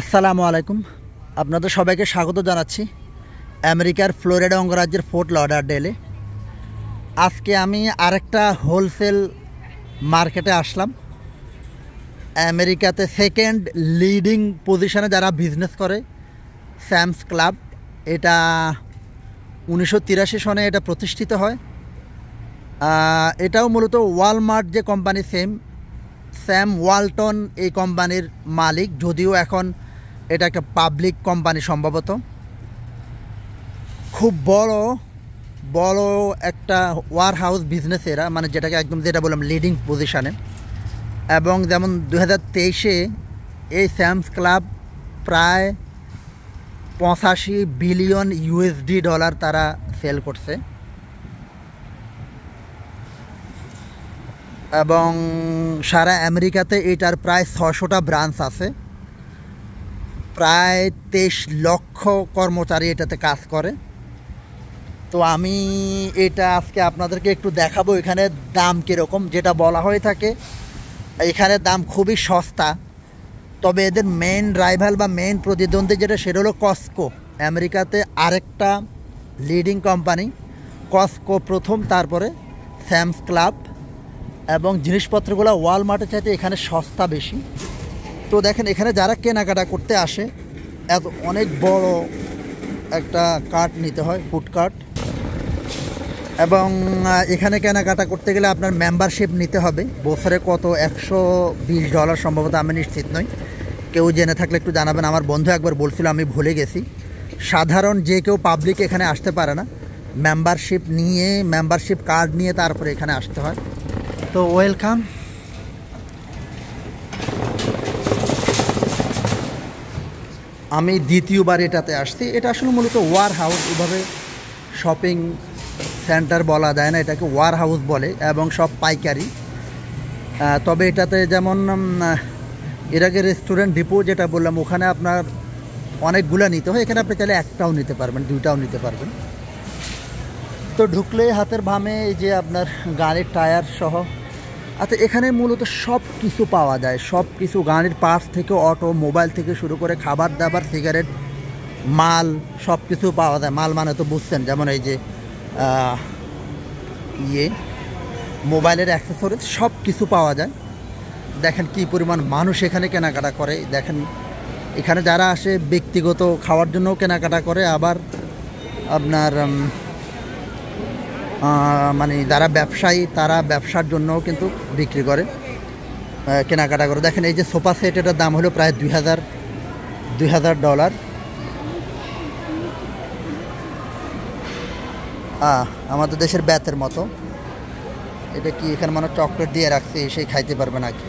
আসসালামু আলাইকুম। আপনাদের সবাইকে স্বাগত জানাচ্ছি আমেরিকার ফ্লোরিডা অঙ্গরাজ্যের ফোর্ট লডারডেলে। আজকে আমি আরেকটা হোলসেল মার্কেটে আসলাম। আমেরিকাতে সেকেন্ড লিডিং পজিশনে যারা বিজনেস করে স্যামস ক্লাব। এটা 1983 সনে এটা প্রতিষ্ঠিত হয়। এটাও মূলত ওয়ালমার্ট যে কোম্পানি স্যাম ওয়ালটন এই কোম্পানির মালিক, যদিও এখন এটা একটা পাবলিক কোম্পানি সম্ভবত। খুব বড় একটা ওয়ার হাউস বিজনেস এরা, মানে যেটাকে একদম যেটা বললাম লিডিং পজিশানে। এবং যেমন 2023-এ এই স্যামস ক্লাব প্রায় 85 বিলিয়ন ইউএসডি ডলার তারা সেল করছে। এবং সারা আমেরিকাতে এটার প্রায় 600টা ব্রাঞ্চ আছে। প্রায় 23 লক্ষ কর্মচারী এটাতে কাজ করে। তো আমি এটা আজকে আপনাদেরকে একটু দেখাবো এখানে দাম কীরকম। যেটা বলা হয়ে থাকে এখানে দাম খুবই সস্তা, তবে এদের মেইন রাইভাল বা মেইন প্রতিদ্বন্দ্বী যেটা সেটা হলো কস্টকো। আমেরিকাতে আরেকটা লিডিং কোম্পানি কস্টকো প্রথম, তারপরে স্যামস ক্লাব। এবং জিনিসপত্রগুলো ওয়ালমার্টের চাইতে এখানে সস্তা বেশি। তো দেখেন এখানে যারা কেনাকাটা করতে আসে অনেক বড় একটা কার্ট নিতে হয়, ফুড কার্ট। এবং এখানে কেনাকাটা করতে গেলে আপনার মেম্বারশিপ নিতে হবে। বছরে কত $120 সম্ভবত, আমি নিশ্চিত নই। কেউ জেনে থাকলে একটু জানাবেন। আমার বন্ধু একবার বলছিল, আমি ভুলে গেছি। সাধারণ যে কেউ পাবলিক এখানে আসতে পারে না, মেম্বারশিপ কার্ড নিয়ে তারপরে এখানে আসতে হয়। তো ওয়েলকাম। আমি দ্বিতীয়বার এটাতে আসছি। এটা আসলে মূলত ওয়ার হাউস, এভাবে শপিং সেন্টার বলা যায় না, এটাকে ওয়ার হাউস বলে। এবং সব পাইকারি। তবে এটাতে যেমন এর আগে রেস্টুরেন্ট ডিপো যেটা বললাম, ওখানে আপনার অনেকগুলো নিতে হয়। এখানে আপনি চাইলে একটাও নিতে পারবেন, দুইটাও নিতে পারবেন। তো ঢুকলে হাতের বামে এই যে আপনার গাড়ির টায়ার সহ। আচ্ছা, এখানে মূলত সব কিছু পাওয়া যায়, সব কিছু, গাড়ির পার্টস থেকে অটো, মোবাইল থেকে শুরু করে খাবার দাবার, সিগারেট, মাল, সব কিছু পাওয়া যায়। মাল মানে তো বুঝছেন, যেমন এই যে মোবাইলের অ্যাক্সেসরিজ, সব কিছু পাওয়া যায়। দেখেন কি পরিমাণ মানুষ এখানে কেনাকাটা করে। দেখেন এখানে যারা আসে ব্যক্তিগত খাওয়ার জন্যও কেনাকাটা করে, আবার আপনার মানে যারা ব্যবসায়ী তারা ব্যবসার জন্যও কিন্তু বিক্রি করে, কেনাকাটা করে। দেখেন এই যে সোফা সেট, এটার দাম হলো প্রায় $2000। আমাদের দেশের ব্যাতের মতো। এটা কি এখানে মানে চকলেট দিয়ে রাখছে, সেই খাইতে পারবে নাকি।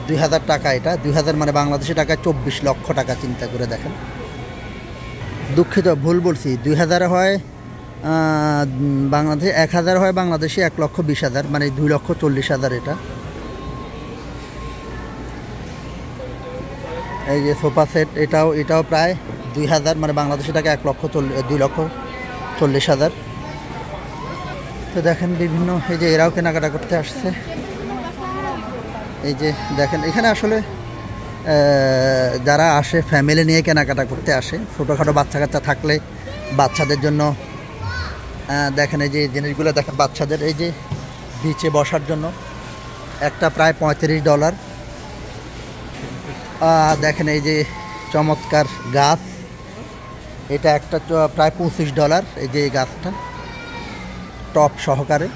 2000 টাকা এটা। 2000 মানে বাংলাদেশি টাকা 24 লক্ষ টাকা। চিন্তা করে দেখেন। দুঃখিত, ভুল বলছি। 2000 হয় বাংলাদেশে, 1000 হয় বাংলাদেশি 1,20,000, মানে 2,40,000 এটা। এই যে সোফা সেট, এটাও প্রায় 2000, মানে বাংলাদেশি টাকা 2,40,000। তো দেখেন বিভিন্ন, এই যে এরাও কেনাকাটা করতে আসছে। এই যে দেখেন এখানে আসলে যারা আসে ফ্যামিলি নিয়ে কেনাকাটা করতে আসে, ছোটোখাটো বাচ্চা কাচ্চা থাকলে বাচ্চাদের জন্য দেখেন এই যে জিনিসগুলো দেখেন বাচ্চাদের, এই যে বিচে বসার জন্য একটা প্রায় $35। দেখেন এই যে চমৎকার গাছ, এটা একটা প্রায় $25। এই যে এই গাছটা টপ সহকারে।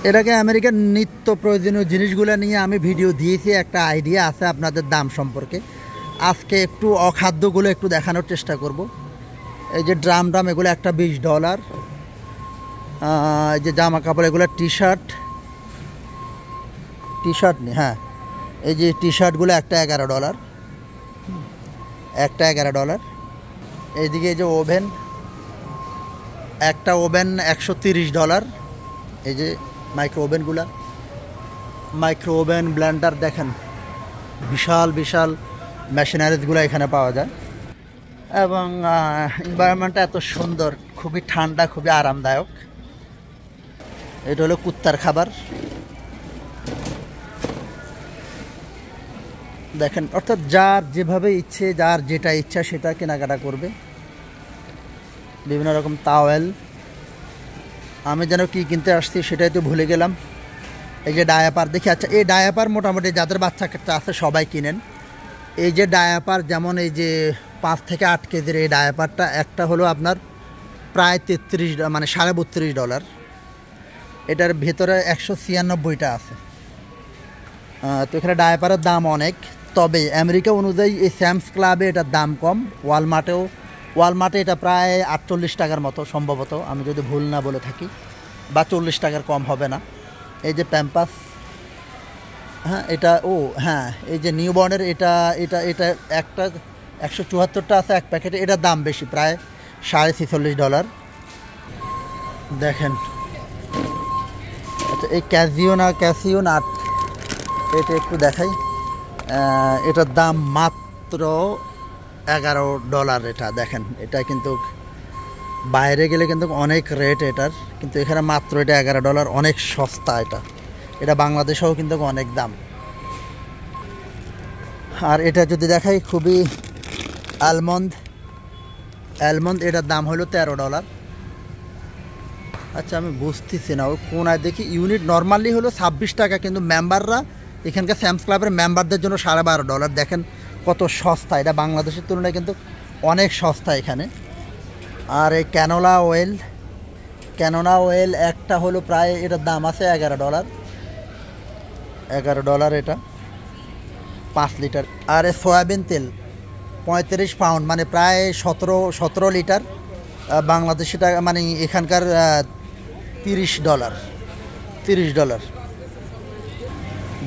এর আগে আমেরিকার নিত্য প্রয়োজনীয় জিনিসগুলো নিয়ে আমি ভিডিও দিয়েছি, একটা আইডিয়া আছে আপনাদের দাম সম্পর্কে। আজকে একটু অখাদ্যগুলো একটু দেখানোর চেষ্টা করব। এই যে ড্রাম এগুলো একটা $20। এই যে জামা কাপড়, এগুলো টি শার্ট নেই, হ্যাঁ, এই যে টি শার্টগুলো একটা $11। একটা $11। এইদিকে এই যে ওভেন, একটা ওভেন $130। এই যে মাইক্রো ওভেন, ব্লেন্ডার, দেখেন বিশাল মেশিনারিজগুলো এখানে পাওয়া যায়। এবং এনভায়রনমেন্টটা এত সুন্দর, খুবই ঠান্ডা, খুবই আরামদায়ক। এটা হলো কুত্তার খাবার। দেখেন, অর্থাৎ যার যেভাবে ইচ্ছে, যার যেটা ইচ্ছা সেটা কেনাকাটা করবে। বিভিন্ন রকম তাওয়েল, আমি যেন কি কিনতে আসছি সেটাই তো ভুলে গেলাম। এই যে ডায়াপার দেখি, আচ্ছা এই ডায়াপার মোটামুটি যাদের বাচ্চা কাচ্চা আছে সবাই কিনেন। এই যে ডায়াপার, যেমন এই যে 5 থেকে 8 কেজির এই ডায়াপারটা, একটা হলো আপনার প্রায় 33 মানে $32.5। এটার ভেতরে 196টা আছে। তো এখানে ডায়াপারের দাম অনেক, তবে আমেরিকা অনুযায়ী এই স্যামস ক্লাবে এটার দাম কম। ওয়ালমার্টে এটা প্রায় 48 টাকার মতো সম্ভবত, আমি যদি ভুল না বলে থাকি, বা 40 টাকার কম হবে না। এই যে প্যাম্পাস, হ্যাঁ এটা, হ্যাঁ এই যে নিউবর্নের এটা এটা এটা একটা 174টা আছে এক প্যাকেটে, এটার দাম বেশি, প্রায় $46.5। দেখেন, আচ্ছা এই ক্যাসিও নাট, এটা একটু দেখাই। এটার দাম মাত্র $11। এটা দেখেন, এটা কিন্তু বাইরে গেলে কিন্তু অনেক রেট এটার, কিন্তু এখানে মাত্র এটা $11, অনেক সস্তা। এটা বাংলাদেশেও কিন্তু অনেক দাম। আর এটা যদি দেখাই, খুবই অ্যালমন্ড, এটার দাম হলো $13। আচ্ছা আমি বুঝতেছি না, ওই কোনায় দেখি ইউনিট নর্মালি হলো 26 টাকা, কিন্তু মেম্বাররা এখানকার স্যামস ক্লাবের মেম্বারদের জন্য $12.5। দেখেন কত সস্তা, এটা বাংলাদেশের তুলনায় কিন্তু অনেক সস্তা এখানে। আর এই ক্যানোলা অয়েল একটা হলো প্রায়, এটার দাম আছে $11। এটা 5 লিটার। আর এই সয়াবিন তেল 35 পাউন্ড, মানে প্রায় 17 লিটার, বাংলাদেশি টাকা মানে এখানকার $30।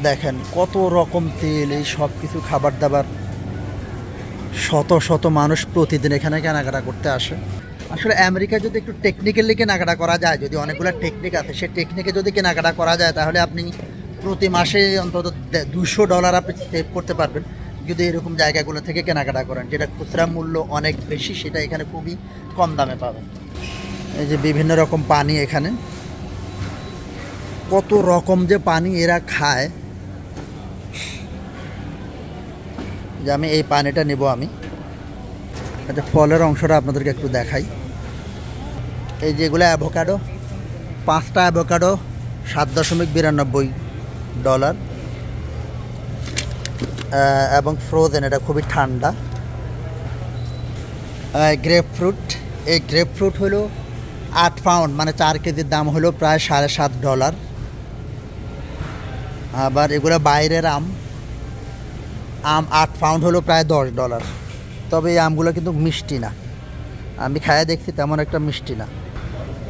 দেখেন কত রকম তেল, এই সব কিছু খাবার দাবার, শত শত মানুষ প্রতিদিন এখানে কেনাকাটা করতে আসে। আসলে আমেরিকা যদি একটু টেকনিক্যালি কেনাকাটা করা যায়, যদি অনেকগুলো টেকনিক আছে, সেই টেকনিকে যদি কেনাকাটা করা যায়, তাহলে আপনি প্রতি মাসে অন্তত $200 আপনি সেভ করতে পারবেন যদি এরকম জায়গাগুলো থেকে কেনাকাটা করেন, যেটা খুচরা মূল্য অনেক বেশি, সেটা এখানে খুবই কম দামে পাবেন। এই যে বিভিন্ন রকম পানি, এখানে কত রকম যে পানি এরা খায়, যে আমি এই পানিটা নেব আমি। আচ্ছা ফলের অংশটা আপনাদেরকে একটু দেখাই। এই যেগুলো অ্যাভোকাডো, 5টা অ্যাভোকাডো $7.92, এবং ফ্রোজেন, এটা খুবই ঠান্ডা। এই গ্রেপফ্রুট হলো 8 পাউন্ড, মানে 4 কেজির দাম হলো প্রায় $7.5। আবার এগুলো বাইরের আম 8 পাউন্ড হলো প্রায় $10। তবে এই আমগুলো কিন্তু মিষ্টি না, আমি খায়া দেখছি, তেমন একটা মিষ্টি না।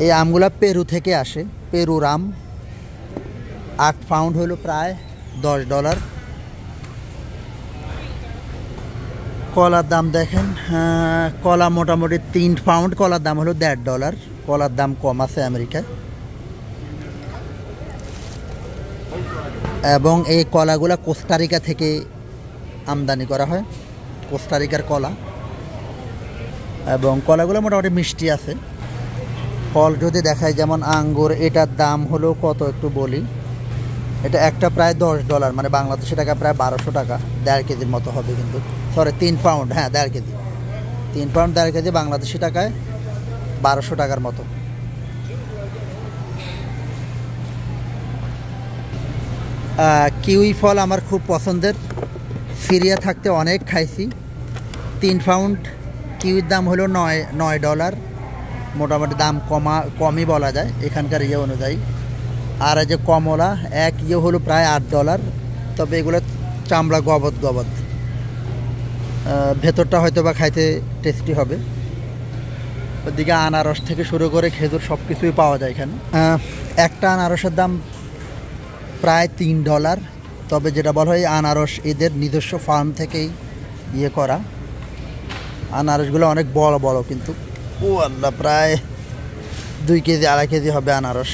এই আমগুলো পেরু থেকে আসে, পেরুর আম 8 পাউন্ড হলো প্রায় $10। কলার দাম দেখেন, কলা মোটামুটি 3 পাউন্ড, কলার দাম হলো $1.5। কলার দাম কম আছে আমেরিকায়। এবং এই কলাগুলো কোস্টারিকা থেকে আমদানি করা হয়, কোস্টারিকার কলা, এবং কলাগুলো মোটামুটি মিষ্টি আছে। ফল যদি দেখায়, যেমন আঙ্গুর, এটার দাম হলো কত একটু বলি। এটা একটা প্রায় $10, মানে বাংলাদেশি টাকা প্রায় 1200 টাকা, 1.5 কেজির মতো হবে, কিন্তু 3 পাউন্ড, হ্যাঁ 1.5 কেজি, 3 পাউন্ড 1.5 কেজি, বাংলাদেশি টাকায় 1200 টাকার মতো। কিউই ফল আমার খুব পছন্দের, সিরিয়া থাকতে অনেক খাইছি। 3 পাউন্ড কিউইর দাম হলো $9, মোটামুটি দাম কমই বলা যায় এখানকার ইয়ে অনুযায়ী। আর এই যে কমলা, এক ইয়ে হলো প্রায় $8, তবে এগুলো চামড়া গবত, ভেতরটা হয়তো বা খাইতে টেস্টি হবে। ওদিকে আনারস থেকে শুরু করে খেজুর সব কিছুই পাওয়া যায় এখানে। একটা আনারসের দাম প্রায় $3, তবে যেটা বলা হয় আনারস এদের নিজস্ব ফার্ম থেকেই ইয়ে করা। আনারসগুলো অনেক বড় বড়, কিন্তু ও আল্লাহ, প্রায় 2 কেজি 2.5 কেজি হবে আনারস।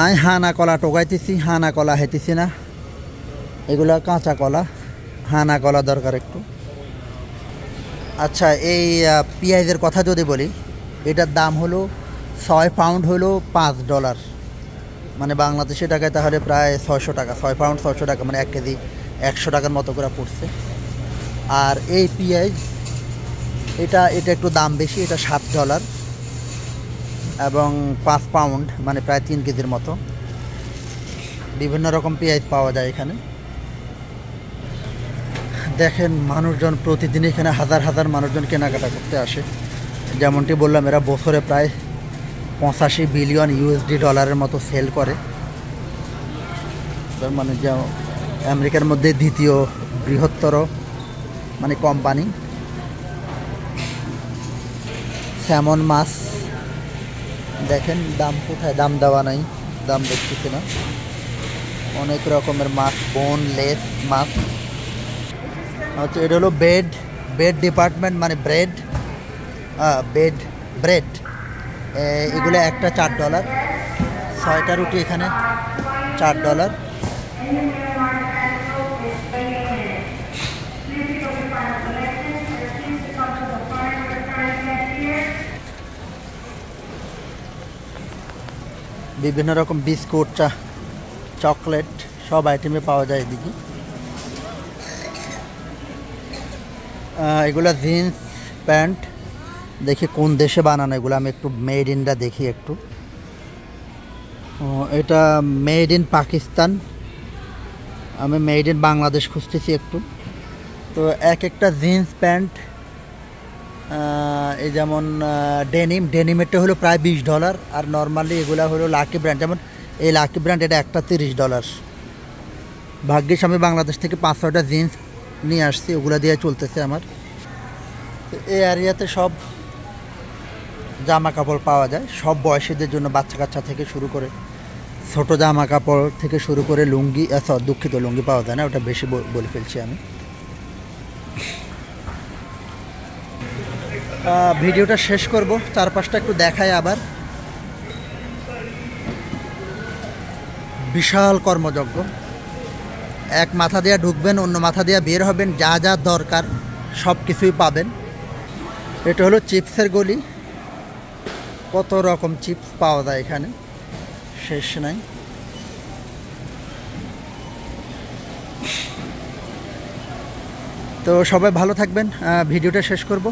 আমি হানা কলা টোকাইতেছি, হানা কলা হেঁটেছি না, এগুলো কাঁচা কলা, হানা কলা দরকার একটু। আচ্ছা এই পেঁয়াজের কথা যদি বলি, এটার দাম হলো 6 পাউন্ড হলো $5, মানে বাংলাদেশি টাকায় তাহলে প্রায় 600 টাকা, 6 পাউন্ড 600 টাকা, মানে 1 কেজি 100 টাকার মতো করে পড়ছে। আর এই পেঁয়াজ এটা একটু দাম বেশি, এটা $7 এবং 5 পাউন্ড, মানে প্রায় 3 কেজির মতো। বিভিন্ন রকম পেঁয়াজ পাওয়া যায় এখানে। দেখেন মানুষজন প্রতিদিন এখানে হাজার হাজার মানুষজন কেনাকাটা করতে আসে। যেমনটি বললাম, এরা বছরে প্রায় 85 বিলিয়ন USD ডলারের মতো সেল করে। তার মানে যে আমেরিকার মধ্যে দ্বিতীয় বৃহত্তর মানে কোম্পানি। স্যামন মাছ দেখেন, দাম কোথায়, দাম দেওয়া নাই, দাম দেখতেছি না। অনেক রকমের মাছ, বোনলেস মাছ। আচ্ছা, এটা হলো বেড ডিপার্টমেন্ট, মানে ব্রেড, ব্রেড। এগুলো একটা $4, 6টা রুটি এখানে $4। বিভিন্ন রকম বিস্কুট, চকলেট সব আইটেমে পাওয়া যায় এদিকে। এগুলা জিন্স প্যান্ট, দেখি কোন দেশে বানানো এগুলো, আমি একটু মেড ইনটা দেখি একটু। এটা মেড ইন পাকিস্তান, আমি মেড ইন বাংলাদেশ খুঁজতেছি একটু। তো একটা জিন্স প্যান্ট, এই যেমন ডেনিমেরটা হলো প্রায় $20। আর নর্মালি এগুলো হলো লাকি ব্র্যান্ড, যেমন এই লাকি ব্র্যান্ড, এটা একটা $30। ভাগ্যিস আমি বাংলাদেশ থেকে 5-6টা জিন্স নিয়ে আসছি, ওগুলো দিয়ে চলতেছে আমার। তো এই এরিয়াতে সব জামা কাপড় পাওয়া যায়, সব বয়সীদের জন্য, বাচ্চা কাচ্চা থেকে শুরু করে, ছোট জামা কাপড় থেকে শুরু করে লুঙ্গি, দুঃখিত লুঙ্গি পাওয়া যায় না, ওটা বেশি বলে ফেলছি আমি। ভিডিওটা শেষ করব, চারপাশটা একটু দেখায় আবার। বিশাল কর্মযজ্ঞ, এক মাথা দিয়ে ঢুকবেন, অন্য মাথা দিয়ে বের হবেন, যা যা দরকার সব কিছুই পাবেন। এটা হলো চিপসের গলি, কত রকম চিপস পাওয়া যায় এখানে, শেষ নাই। তো সবাই ভালো থাকবেন, ভিডিওটা শেষ করব।